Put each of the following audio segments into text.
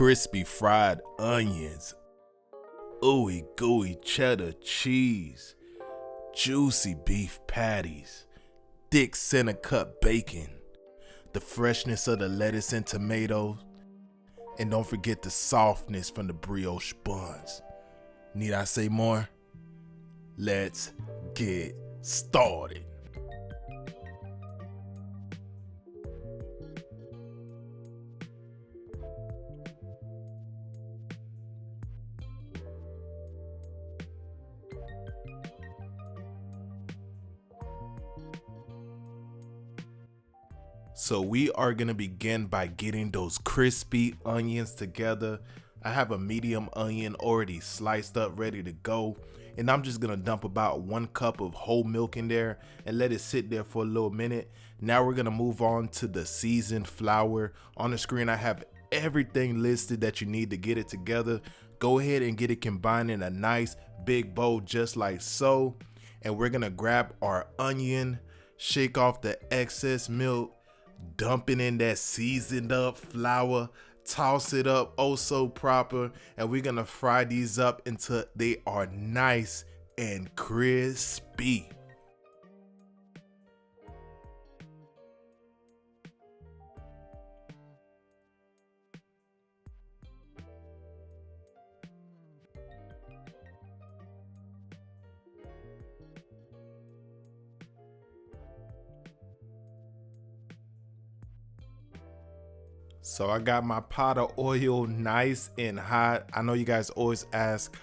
crispy fried onions, ooey gooey cheddar cheese, juicy beef patties, thick center cut bacon, the freshness of the lettuce and tomatoes, and don't forget the softness from the brioche buns. Need I say more? Let's get started. So we are gonna begin by getting those crispy onions together. I have a medium onion already sliced up, ready to go. And I'm just gonna dump about 1 cup of whole milk in there and let it sit there for a little minute. Now we're gonna move on to the seasoned flour. On the screen, I have everything listed that you need to get it together. Go ahead and get it combined in a nice big bowl just like so. And we're gonna grab our onion, shake off the excess milk, dumping in that seasoned up flour, toss it up oh so proper, and we're gonna fry these up until they are nice and crispy. So I got my pot of oil nice and hot. I know you guys always ask,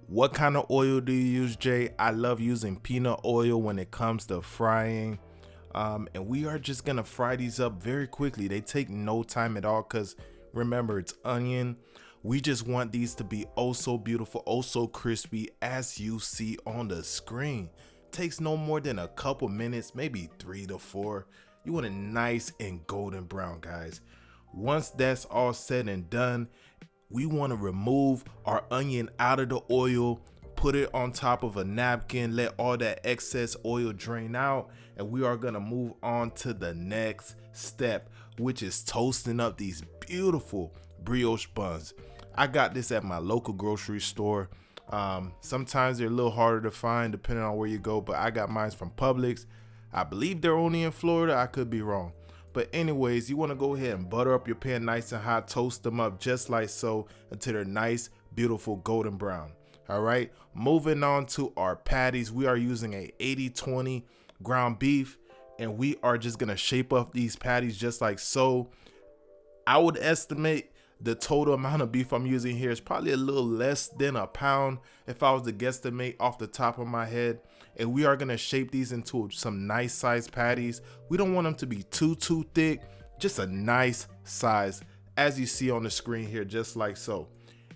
what kind of oil do you use, Jay? I love using peanut oil when it comes to frying. And we are just gonna fry these up very quickly. They take no time at all because remember, it's onion. We just want these to be oh so beautiful, oh so crispy as you see on the screen. Takes no more than a couple minutes, maybe 3 to 4. You want it nice and golden brown, guys. Once that's all said and done, we want to remove our onion out of the oil, put it on top of a napkin, let all that excess oil drain out, and we are going to move on to the next step, which is toasting up these beautiful brioche buns. I got this at my local grocery store. Sometimes they're a little harder to find depending on where you go, but I got mine from Publix. I believe they're only in Florida. I could be wrong. But anyways, you want to go ahead and butter up your pan nice and hot, toast them up just like so until they're nice, beautiful golden brown. All right, moving on to our patties. We are using a 80-20 ground beef, and we are just going to shape up these patties just like so. I would estimate the total amount of beef I'm using here is probably a little less than a pound if I was to guesstimate off the top of my head. And we are gonna shape these into some nice sized patties. We don't want them to be too thick, just a nice size as you see on the screen here, just like so.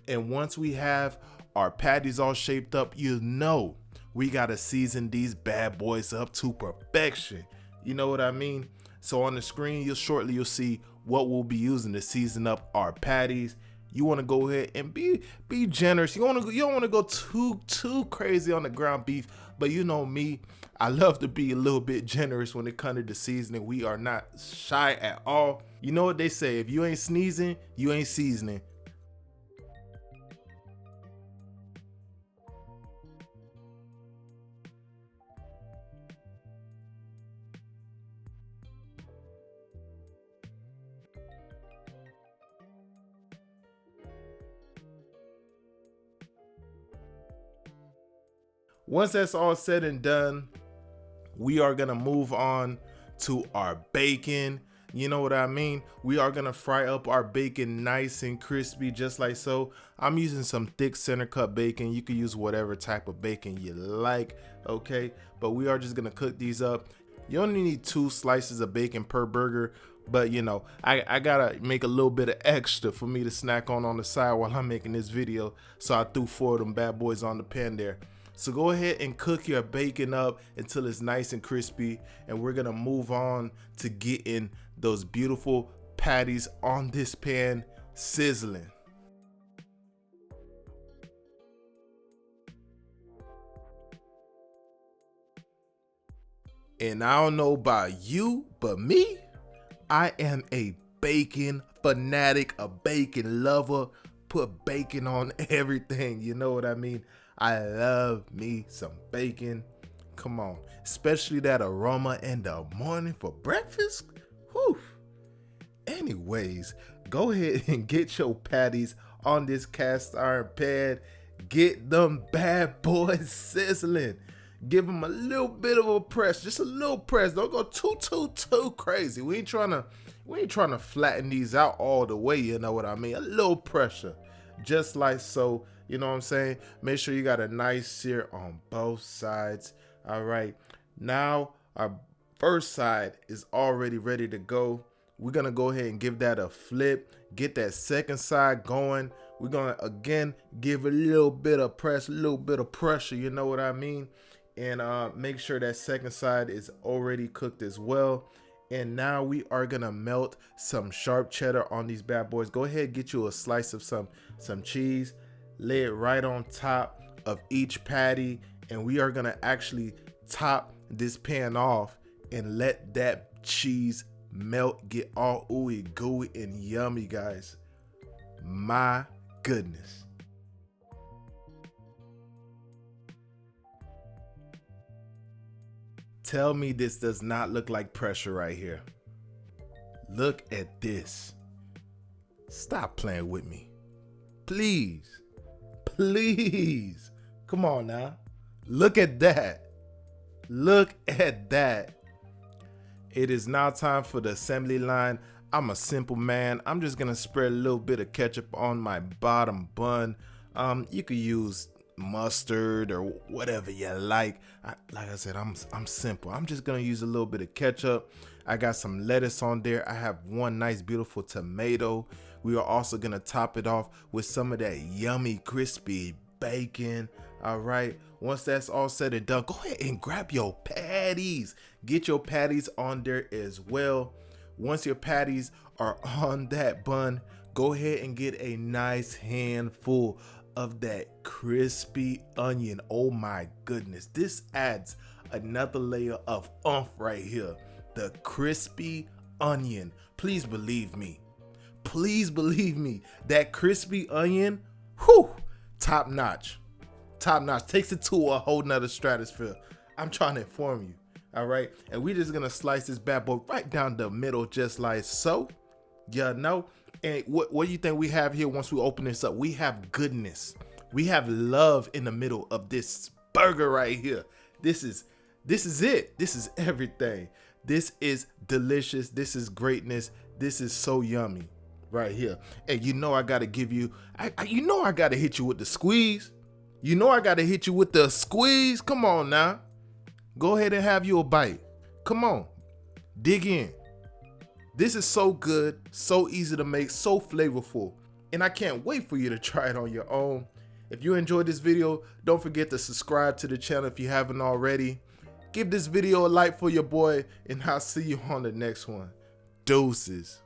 And once we have our patties all shaped up, you know we gotta season these bad boys up to perfection. You know what I mean? So on the screen, you'll see what we'll be using to season up our patties. You want to go ahead and be generous. You don't want to go too crazy on the ground beef, but you know me, I love to be a little bit generous when it comes to the seasoning. We are not shy at all. You know what they say, if you ain't sneezing, you ain't seasoning. Once that's all said and done, we are gonna move on to our bacon. You know what I mean? We are gonna fry up our bacon nice and crispy just like so. I'm using some thick center cut bacon. You can use whatever type of bacon you like, okay? But we are just gonna cook these up. You only need 2 slices of bacon per burger, but you know, I gotta make a little bit of extra for me to snack on the side while I'm making this video. So I threw 4 of them bad boys on the pan there. So go ahead and cook your bacon up until it's nice and crispy, and we're gonna move on to getting those beautiful patties on this pan sizzling. And I don't know about you, but me, I am a bacon fanatic, a bacon lover, put bacon on everything. You know what I mean? I love me some bacon. Come on, especially that aroma in the morning for breakfast. Whew. Anyways, go ahead and get your patties on this cast iron pan. Get them bad boys sizzling. Give them a little bit of a press, just a little press. Don't go too crazy. We ain't trying to flatten these out all the way. You know what I mean? A little pressure, just like so. You know what I'm saying? Make sure you got a nice sear on both sides. All right. Now our first side is already ready to go. We're gonna go ahead and give that a flip. Get that second side going. We're gonna again give a little bit of press, a little bit of pressure. You know what I mean? And make sure that second side is already cooked as well. And now we are gonna melt some sharp cheddar on these bad boys. Go ahead, get you a slice of some cheese, lay it right on top of each patty, and we are gonna actually top this pan off and let that cheese melt, get all ooey gooey and yummy, guys. My goodness. Tell me this does not look like pressure right here. Look at this. Stop playing with me. Please. Please. Come on now. Look at that. Look at that. It is now time for the assembly line. I'm a simple man. I'm just gonna spread a little bit of ketchup on my bottom bun. You could use mustard or whatever you like. Like I said, I'm simple. I'm just gonna use a little bit of ketchup. I got some lettuce on there. I have one nice beautiful tomato. We are also gonna top it off with some of that yummy crispy bacon. All right, once that's all said and done, go ahead and grab your patties. Get your patties on there as well. Once your patties are on that bun, go ahead and get a nice handful of that crispy onion. Oh my goodness, this adds another layer of oomph right here. The crispy onion. Please believe me. Please believe me. That crispy onion, whew, top notch. Top notch. Takes it to a whole nother stratosphere. I'm trying to inform you. All right. And we're just going to slice this bad boy right down the middle, just like so. You know. And what do you think we have here once we open this up? We have goodness. We have love in the middle of this burger right here. This is it. This is everything. This is delicious. This is greatness. This is so yummy right here. And you know I got to give you, you know I got to hit you with the squeeze. You know I got to hit you with the squeeze. Come on now. Go ahead and have you a bite. Come on. Dig in. This is so good, so easy to make, so flavorful. And I can't wait for you to try it on your own. If you enjoyed this video, don't forget to subscribe to the channel if you haven't already. Give this video a like for your boy, and I'll see you on the next one. Deuces.